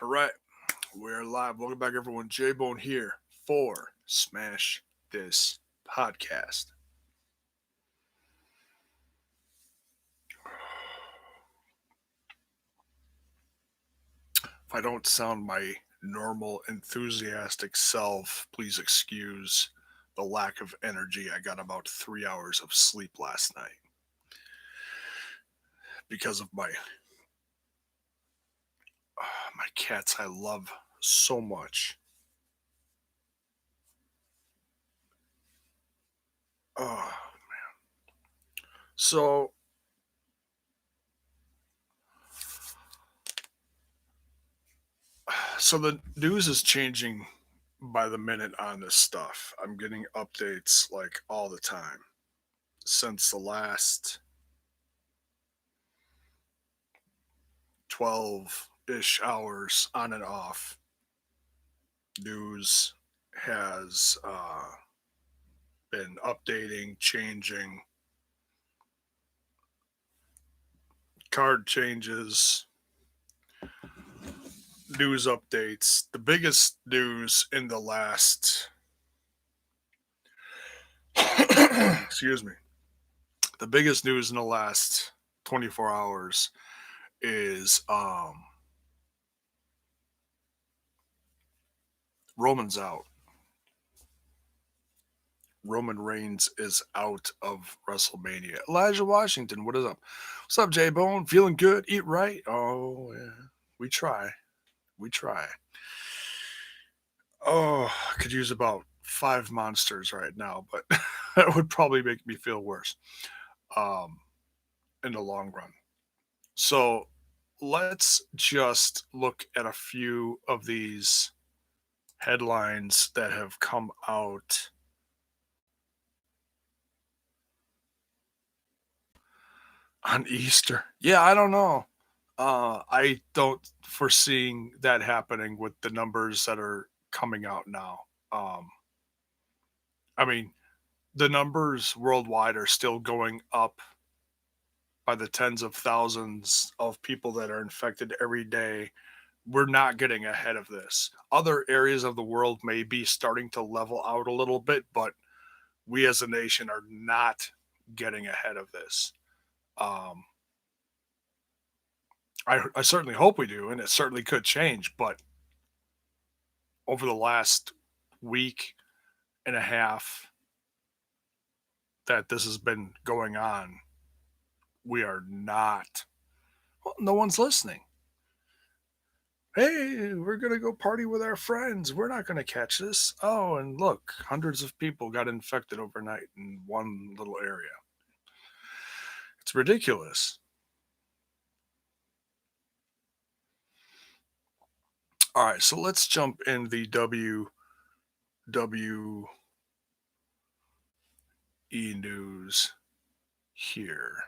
All right, we're live. Welcome back, everyone. J Bone here for Smash This Podcast. If I don't sound my normal enthusiastic self, please excuse the lack of energy. I got about 3 hours of sleep last night because of my cats I love so much. Oh, so so the news is changing by the minute on this stuff. I'm getting updates like all the time since the last 12-ish hours on and off. News has been updating, changing, card changes, news updates. The biggest news in the last excuse me. The biggest news in the last 24 hours is Roman's out. Roman Reigns is out of WrestleMania. Elijah Washington, what is up? What's up, J Bone? Feeling good? Eat right? Oh, yeah. We try. We try. Oh, I could use about 5 monsters right now, but that would probably make me feel worse um, in the long run. So let's just look at a few of these headlines that have come out on Easter. Yeah, I don't know. I don't foreseeing that happening with the numbers that are coming out now. Um, I mean, the numbers worldwide are still going up by the tens of thousands of people that are infected every day. We're not getting ahead of this. Other areas of the world may be starting to level out a little bit, but we as a nation are not getting ahead of this. Um, I certainly hope we do, and it certainly could change. But over the last week and a half that this has been going on, we are not. Well, no one's listening. Hey, we're going to go party with our friends. We're not going to catch this. Oh, and look, hundreds of people got infected overnight in one little area. It's ridiculous. All right, so let's jump in the WWE news here.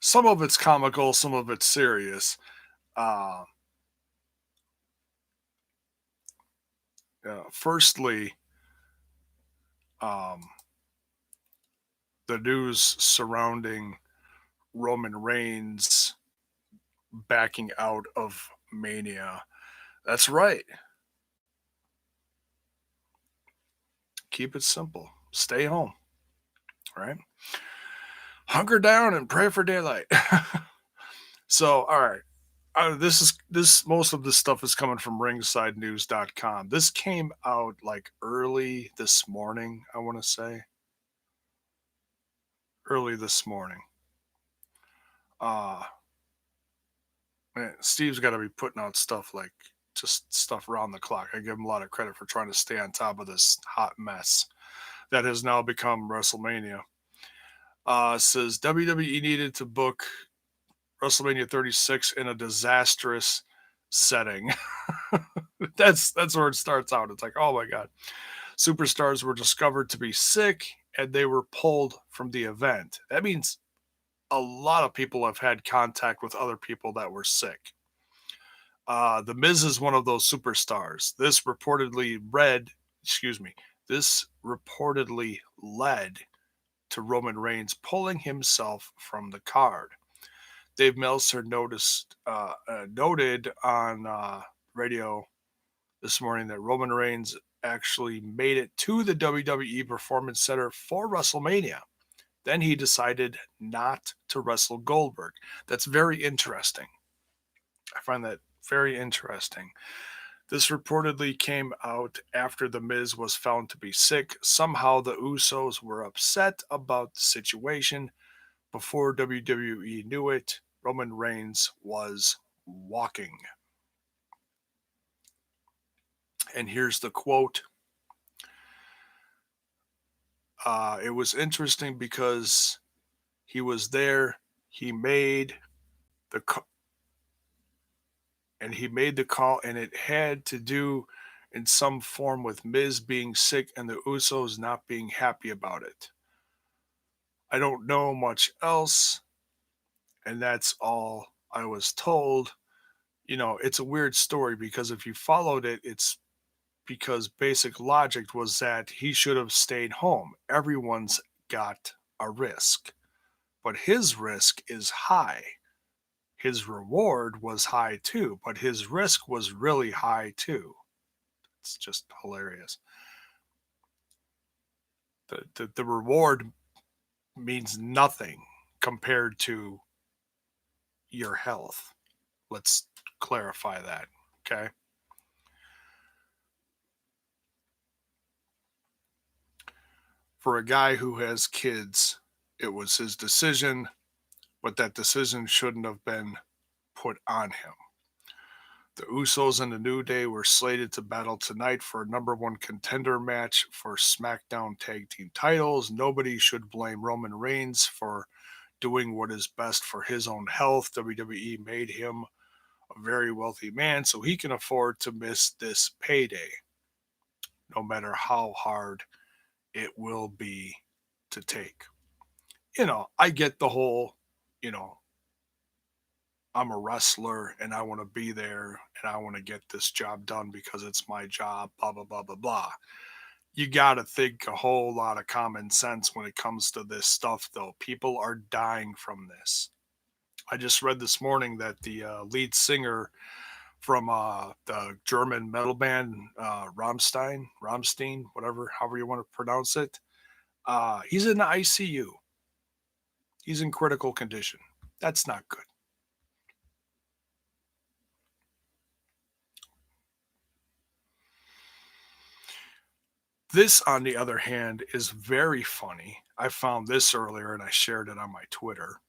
Some of it's comical, some of it's serious. Uh, Firstly, um, the news surrounding Roman Reigns backing out of Mania. That's right. Keep it simple. Stay home. Right? Hunker down and pray for daylight. So, all right. This most of this stuff is coming from ringsidenews.com. This came out like early this morning, I want to say. Early this morning. Uh Man, Steve's got to be putting out stuff like just stuff around the clock. I give him a lot of credit for trying to stay on top of this hot mess that has now become WrestleMania. Says WWE needed to book WrestleMania 36 in a disastrous setting. That's where it starts out. It's like, oh my god, superstars were discovered to be sick and they were pulled from the event. That means a lot of people have had contact with other people that were sick. The Miz is one of those superstars. This reportedly led to Roman Reigns pulling himself from the card. Dave Meltzer noted on radio this morning that Roman Reigns actually made it to the WWE Performance Center for WrestleMania. Then he decided not to wrestle Goldberg. That's very interesting. I find that very interesting. This reportedly came out after The Miz was found to be sick. Somehow the Usos were upset about the situation. Before WWE knew it, Roman Reigns was walking. And here's the quote. It was interesting because he was there. He made the call, and it had to do in some form with Miz being sick and the Usos not being happy about it. I don't know much else, and that's all I was told. It's a weird story because if you followed it, it's because basic logic was that he should have stayed home. Everyone's got a risk, but his risk is high. His reward was high too, but his risk was really high too. It's just hilarious. The reward means nothing compared to your health. Let's clarify that, okay? For a guy who has kids, it was his decision, but that decision shouldn't have been put on him. The Usos and the New Day were slated to battle tonight for a number one contender match for SmackDown Tag Team titles. Nobody should blame Roman Reigns for doing what is best for his own health. WWE made him a very wealthy man, so he can afford to miss this payday, no matter how hard it will be to take. I get the whole, I'm a wrestler and I want to be there and I want to get this job done because it's my job, blah, blah, blah, blah, blah. You got to think a whole lot of common sense when it comes to this stuff, though. People are dying from this. I just read this morning that the lead singer from the German metal band Rammstein, whatever, however you want to pronounce it, he's in the ICU. He's in critical condition. That's not good. This, on the other hand, is very funny. I found this earlier and I shared it on my Twitter.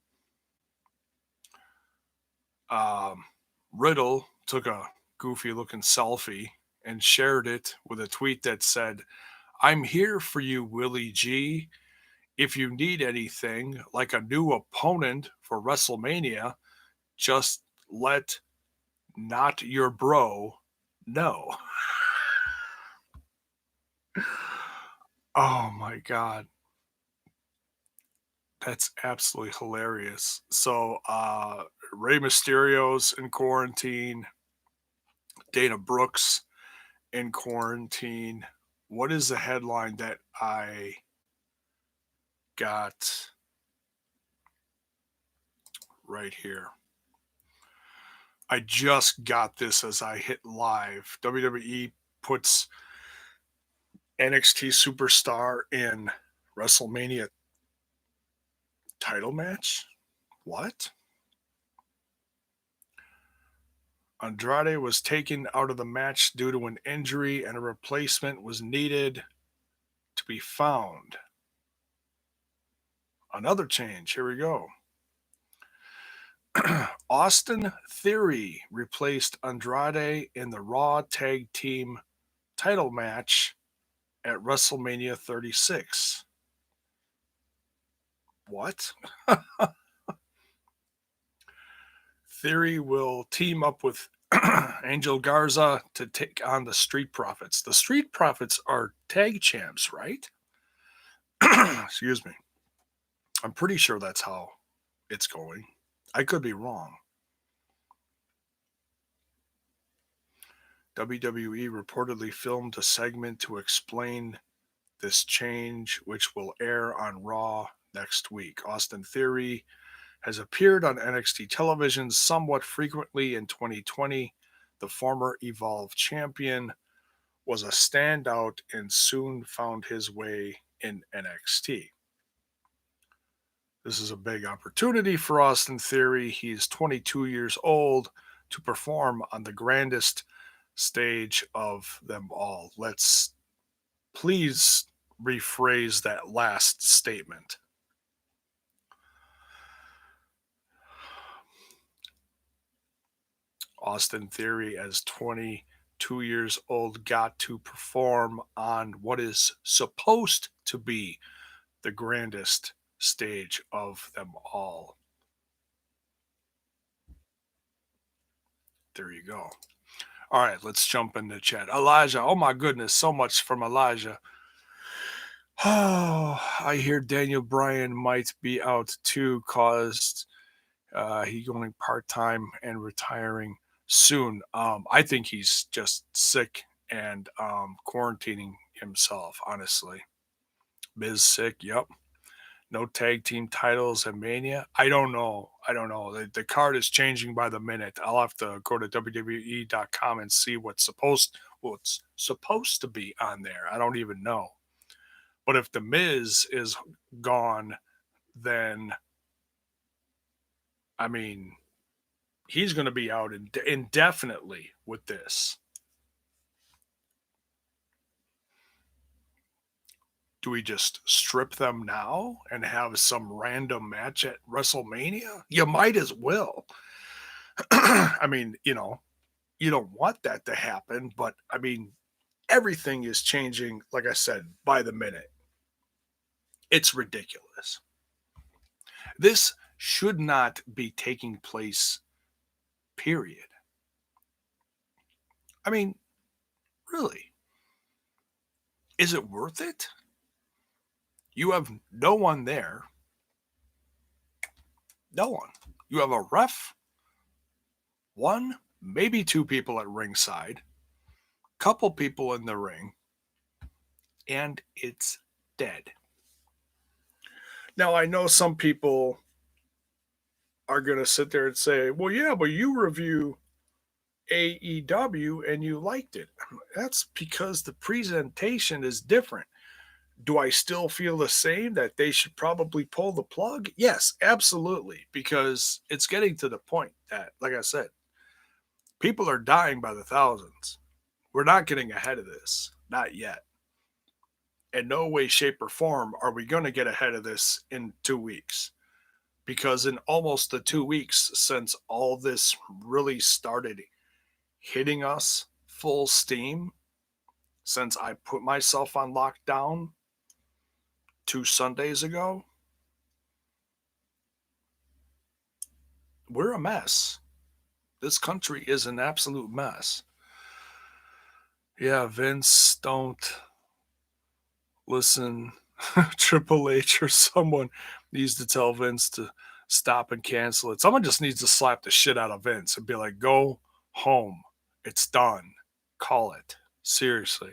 Riddle took a goofy looking selfie and shared it with a tweet that said, "I'm here for you, Willie G. If you need anything, like a new opponent for WrestleMania, just let not your bro know." Oh my God. That's absolutely hilarious. So, Rey Mysterio's in quarantine. Dana Brooks in quarantine. What is the headline that I got right here? I just got this as I hit live. WWE puts NXT superstar in WrestleMania title match? What? Andrade was taken out of the match due to an injury and a replacement was needed to be found. Another change. Here we go. Austin Theory replaced Andrade in the Raw Tag Team title match at WrestleMania 36. What? Theory will team up with Angel Garza to take on the Street Profits. The Street Profits are tag champs, right? Excuse me. I'm pretty sure that's how it's going. I could be wrong. WWE reportedly filmed a segment to explain this change, which will air on Raw next week. Austin Theory has appeared on NXT television somewhat frequently in 2020. The former Evolve champion was a standout and soon found his way in NXT. This is a big opportunity for Austin Theory. He's 22 years old to perform on the grandest stage of them all. Let's please rephrase that last statement. Austin Theory, as 22 years old, got to perform on what is supposed to be the grandest stage of them all. There you go. All right, let's jump into chat. Elijah, oh my goodness, so much from Elijah. Oh, I hear Daniel Bryan might be out too, caused he going part-time and retiring soon. I think he's just sick and quarantining himself, honestly. Miz sick, yep. No tag team titles at Mania. I don't know. The card is changing by the minute. I'll have to go to WWE.com and see what's supposed to be on there. I don't even know. But if the Miz is gone, then I mean, he's going to be out indefinitely with this. Do we just strip them now and have some random match at WrestleMania? You might as well. I mean, you don't want that to happen, but I mean, everything is changing, like I said, by the minute. It's ridiculous. This should not be taking place, period. I mean, really, is it worth it? You have no one there. No one. You have a ref, one, maybe two people at ringside, couple people in the ring, and it's dead. Now, I know some people are going to sit there and say, well, yeah, but you review AEW and you liked it. That's because the presentation is different. Do I still feel the same that they should probably pull the plug? Yes, absolutely, because it's getting to the point that, like I said, people are dying by the thousands. We're not getting ahead of this, not yet. In no way, shape, or form are we going to get ahead of this in 2 weeks. Because in almost the 2 weeks since all this really started hitting us full steam, since I put myself on lockdown 2 Sundays ago, we're a mess. This country is an absolute mess. Yeah, Vince, don't listen. Triple H or someone needs to tell Vince to stop and cancel it. Someone just needs to slap the shit out of Vince and be like, go home. It's done. Call it. Seriously.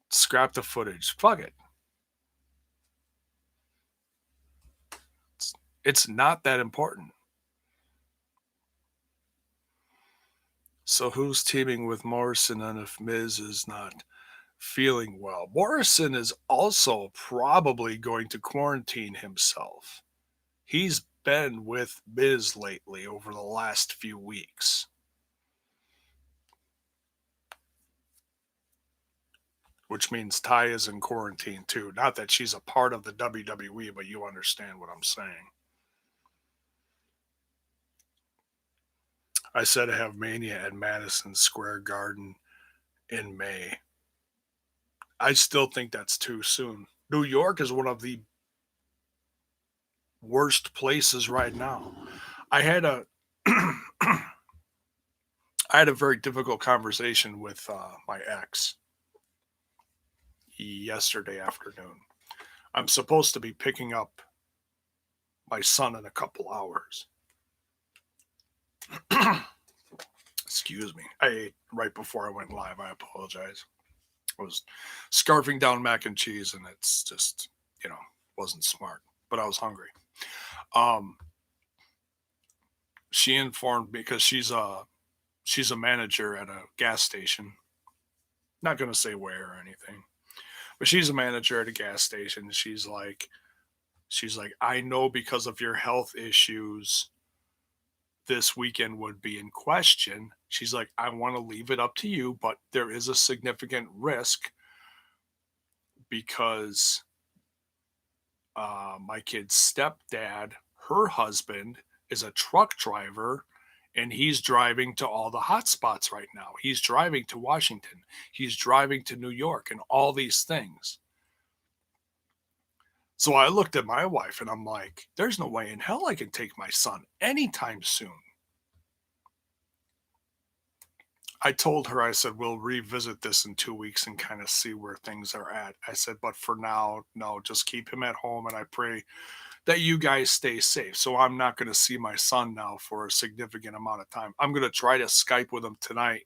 Scrap the footage. Fuck it. It's not that important. So who's teaming with Morrison and if Miz is not feeling well? Morrison is also probably going to quarantine himself. He's been with Miz lately over the last few weeks. Which means Ty is in quarantine too. Not that she's a part of the WWE, but you understand what I'm saying. I said I have Mania at Madison Square Garden in May. I still think that's too soon. New York is one of the worst places right now. I had a I had a very difficult conversation with my ex yesterday afternoon. I'm supposed to be picking up my son in a couple hours. Excuse me. I ate right before I went live. I apologize. I was scarfing down mac and cheese, and it's just, wasn't smart. but I was hungry. Um, she informed me because she's a manager at a gas station. Not going to say where or anything, but she's a manager at a gas station. She's like, I know because of your health issues, this weekend would be in question. She's like, I want to leave it up to you, but there is a significant risk because my kid's stepdad, her husband, is a truck driver and he's driving to all the hot spots right now. He's driving to Washington, he's driving to New York, and all these things. So I looked at my wife and I'm like, there's no way in hell I can take my son anytime soon. I told her, I said, we'll revisit this in 2 weeks and kind of see where things are at. I said, but for now, no, just keep him at home. And I pray that you guys stay safe. So I'm not going to see my son now for a significant amount of time. I'm going to try to Skype with him tonight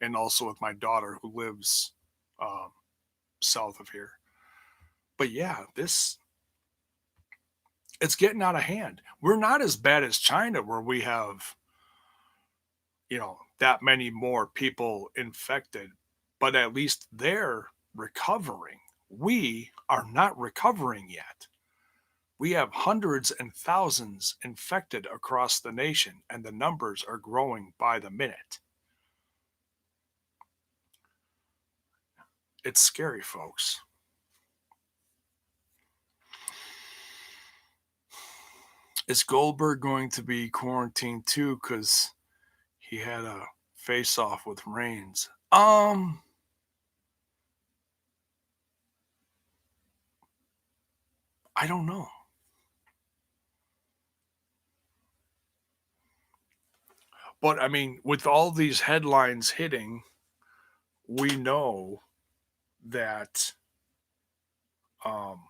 and also with my daughter who lives um, south of here. But yeah, it's getting out of hand. We're not as bad as China where we have, that many more people infected, but at least they're recovering. We are not recovering yet. We have hundreds and thousands infected across the nation, and the numbers are growing by the minute. It's scary, folks. Is Goldberg going to be quarantined too? Because he had a face off with Reigns. I don't know. But I mean, with all these headlines hitting, we know that um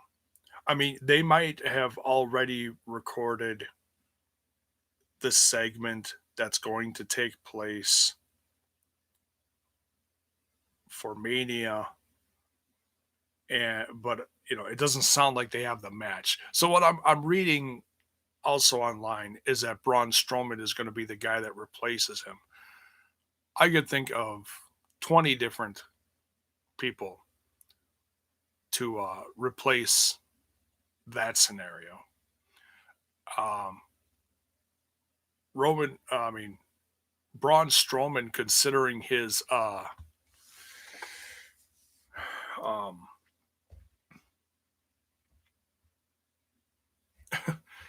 I mean, they might have already recorded the segment that's going to take place for Mania, and but it doesn't sound like they have the match. So what I'm reading also online is that Braun Strowman is going to be the guy that replaces him. I could think of 20 different people to replace that scenario. Um, I mean, Braun Strowman, considering um,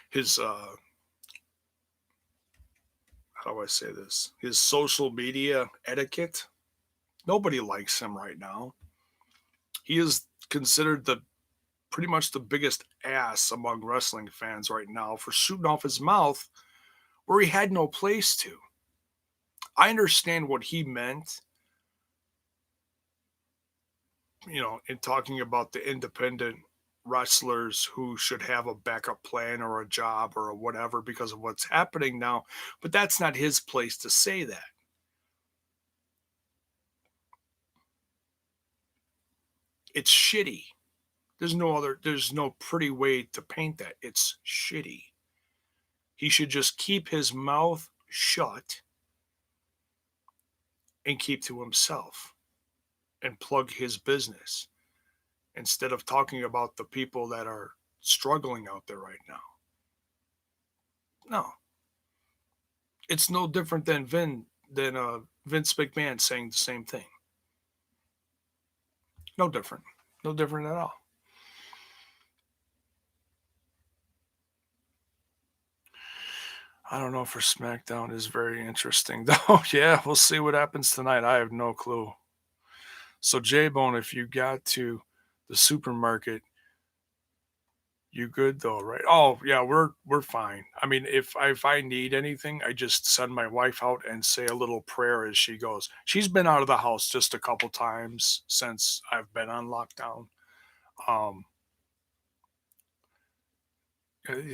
his how do I say this? His social media etiquette. Nobody likes him right now. He is considered the pretty much the biggest ass among wrestling fans right now for shooting off his mouth where he had no place to. I understand what he meant, in talking about the independent wrestlers who should have a backup plan or a job or a whatever because of what's happening now, but that's not his place to say that. It's shitty. There's no pretty way to paint that. It's shitty. He should just keep his mouth shut and keep to himself and plug his business instead of talking about the people that are struggling out there right now. No, it's no different than Vince McMahon saying the same thing. No different. No different at all. I don't know for SmackDown is very interesting though. Yeah, we'll see what happens tonight. I have no clue. So J Bone, if you got to the supermarket, you good though, right? Oh yeah, we're fine. I mean, if I need anything, I just send my wife out and say a little prayer as she goes. She's been out of the house just a couple times since I've been on lockdown. Um,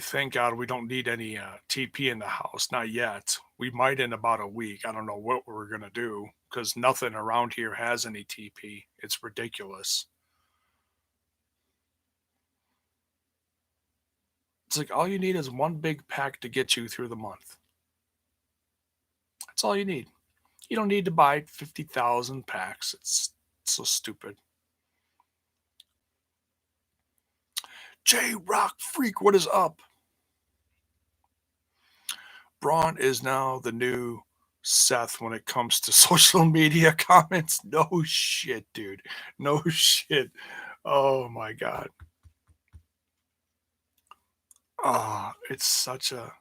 thank God we don't need any TP in the house, not yet. We might in about a week. I don't know what we're gonna do because nothing around here has any TP. It's ridiculous. It's like all you need is one big pack to get you through the month. That's all you need. You don't need to buy 50,000 packs. It's so stupid. J Rock Freak, what is up? Braun is now the new Seth when it comes to social media comments. No shit, dude. No shit. Oh my god. It's such a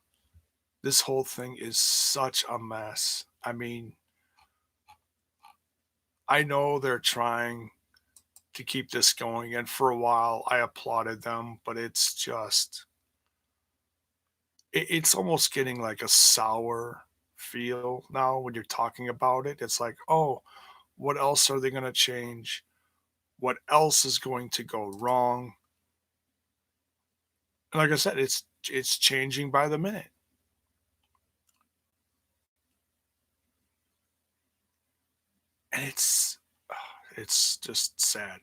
this whole thing is such a mess. I mean, I know they're trying to keep this going, and for a while I applauded them, but it's just it's almost getting like a sour feel now when you're talking about it. It's like, oh, what else are they going to change? What else is going to go wrong? And like I said, it's changing by the minute, and it's just sad.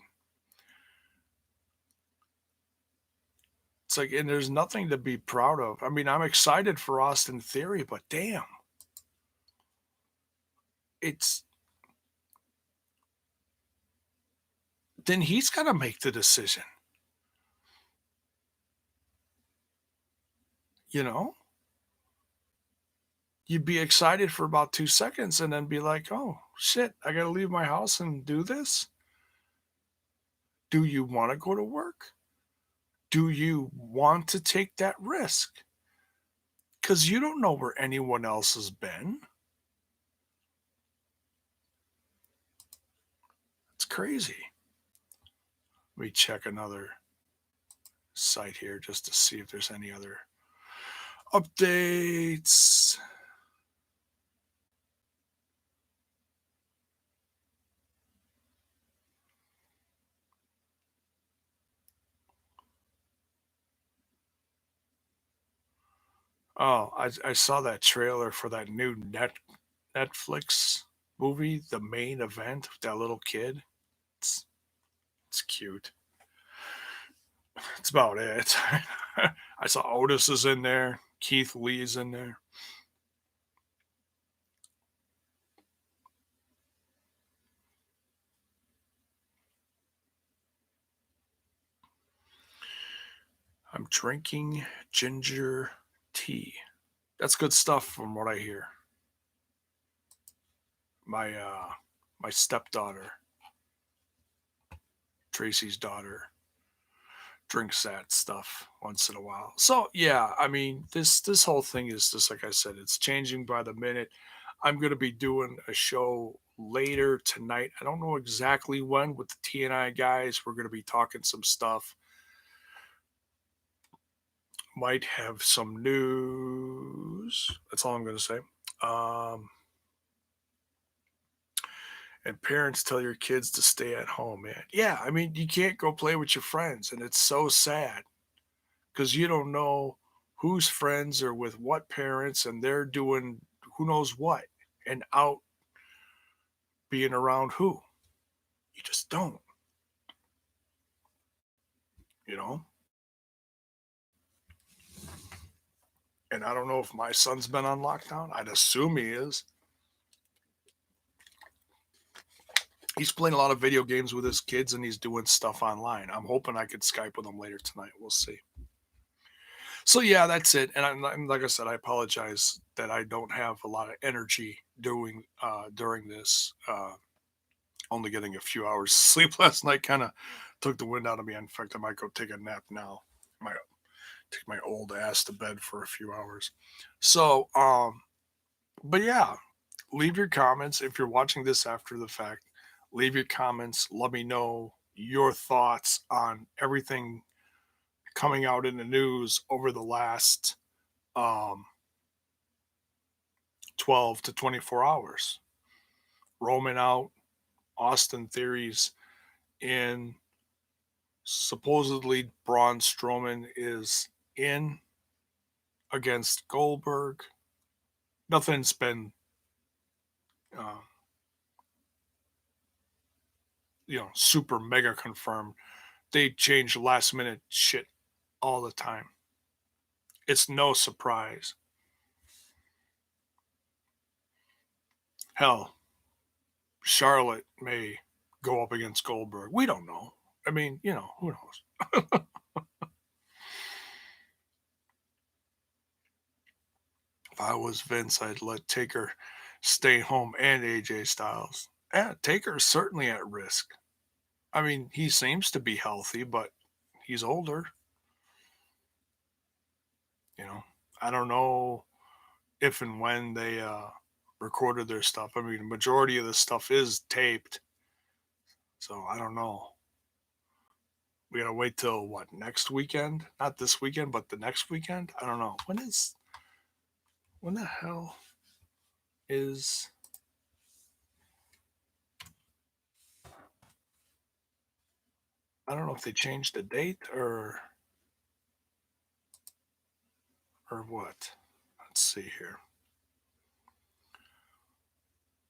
It's like, and there's nothing to be proud of. I mean, I'm excited for Austin Theory, but damn, it's then he's got to make the decision. You know, you'd be excited for about 2 seconds and then be like, oh shit, I got to leave my house and do this. Do you want to go to work? Do you want to take that risk? Because you don't know where anyone else has been. It's crazy. Let me check another site here just to see if there's any other updates. Oh, I saw that trailer for that new Netflix movie, The Main Event, with that little kid. It's it's cute. That's about it. I saw Otis is in there. Keith Lee's in there. I'm drinking ginger tea. That's good stuff from what I hear. My stepdaughter, Tracy's daughter, drinks that stuff once in a while. So yeah, I mean this whole thing is just like I said, it's changing by the minute. I'm gonna be doing a show later tonight. I don't know exactly when with the TNI guys. We're gonna be talking some stuff. Might have some news. That's all I'm gonna say. Um, and parents tell your kids to stay at home, man. Yeah, I mean you can't go play with your friends, and it's so sad because you don't know whose friends are with what parents and they're doing who knows what and out being around who. You just don't, you know? And I don't know if my son's been on lockdown. I'd assume he is. He's playing a lot of video games with his kids and he's doing stuff online. I'm hoping I could Skype with him later tonight. We'll see. So yeah, that's it. And like I said, I apologize that I don't have a lot of energy doing during this. Only getting a few hours sleep last night kind of took the wind out of me. In fact, I might go take a nap now. I might take my old ass to bed for a few hours. So, but yeah, leave your comments if you're watching this after the fact. Leave your comments. Let me know your thoughts on everything coming out in the news over the last um, 12 to 24 hours. Roman out, Austin Theories in. Supposedly, Braun Strowman is in against Goldberg. Nothing's been, uh, super mega confirmed. They change last minute shit all the time. It's no surprise. Hell, Charlotte may go up against Goldberg. We don't know. I mean, who knows? If I was Vince, I'd let Taker stay home and AJ Styles. Yeah, Taker's certainly at risk. I mean, he seems to be healthy, but he's older. You know, I don't know if and when they recorded their stuff. I mean, the majority of the stuff is taped, so I don't know. We gotta wait till what, next weekend? Not this weekend, but the next weekend. I don't know. When the hell is? I don't know if they changed the date or what. Let's see here.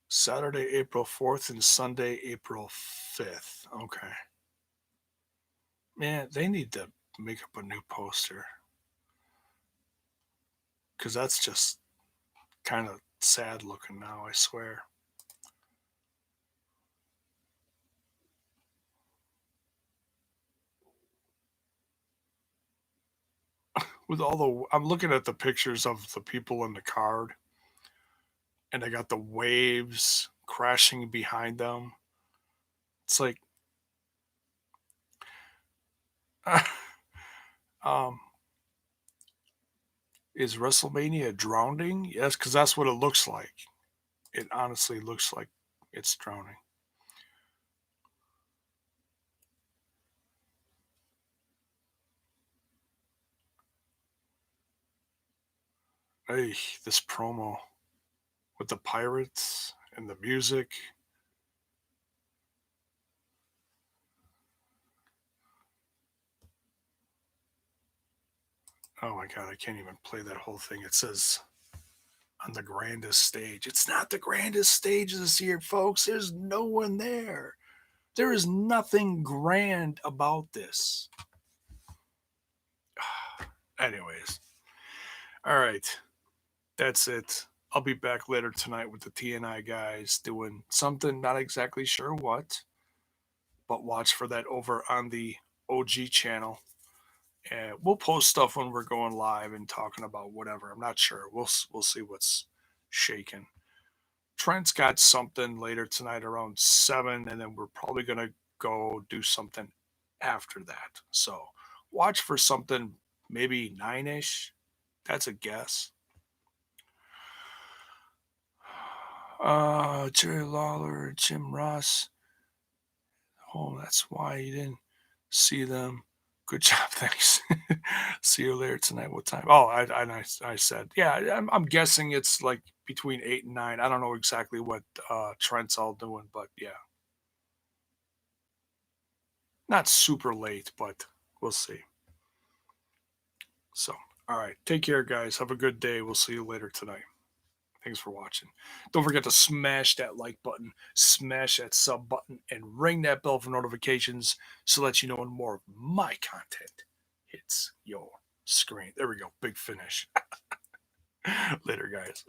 Saturday, April 4th and Sunday, April 5th. Okay. Man, they need to make up a new poster because that's just kind of sad looking now, I swear. With all I'm looking at the pictures of the people in the card, and they got the waves crashing behind them. It's like, um, is WrestleMania drowning? Yes, because that's what it looks like. It honestly looks like it's drowning. Hey, this promo with the pirates and the music. Oh my god, I can't even play that whole thing. It says on the grandest stage. It's not the grandest stage this year, folks. There's no one there. There is nothing grand about this. Anyways, all right. That's it. I'll be back later tonight with the TNI guys doing something, not exactly sure what, but watch for that over on the OG channel. And we'll post stuff when we're going live and talking about whatever. I'm not sure. We'll see what's shaking. Trent's got something later tonight around 7, and then we're probably gonna go do something after that. So watch for something maybe 9ish. That's a guess. Jerry Lawler, Jim Ross. Oh, that's why you didn't see them. Good job, thanks. See you later tonight. What time? Oh, I said, yeah. I'm guessing it's like between 8 and 9. I don't know exactly what Trent's all doing, but yeah, not super late, but we'll see. So, all right, take care, guys. Have a good day. We'll see you later tonight. Thanks for watching. Don't forget to smash that like button, smash that sub button, and ring that bell for notifications so that you know when more of my content hits your screen. There we go. Big finish. Later, guys.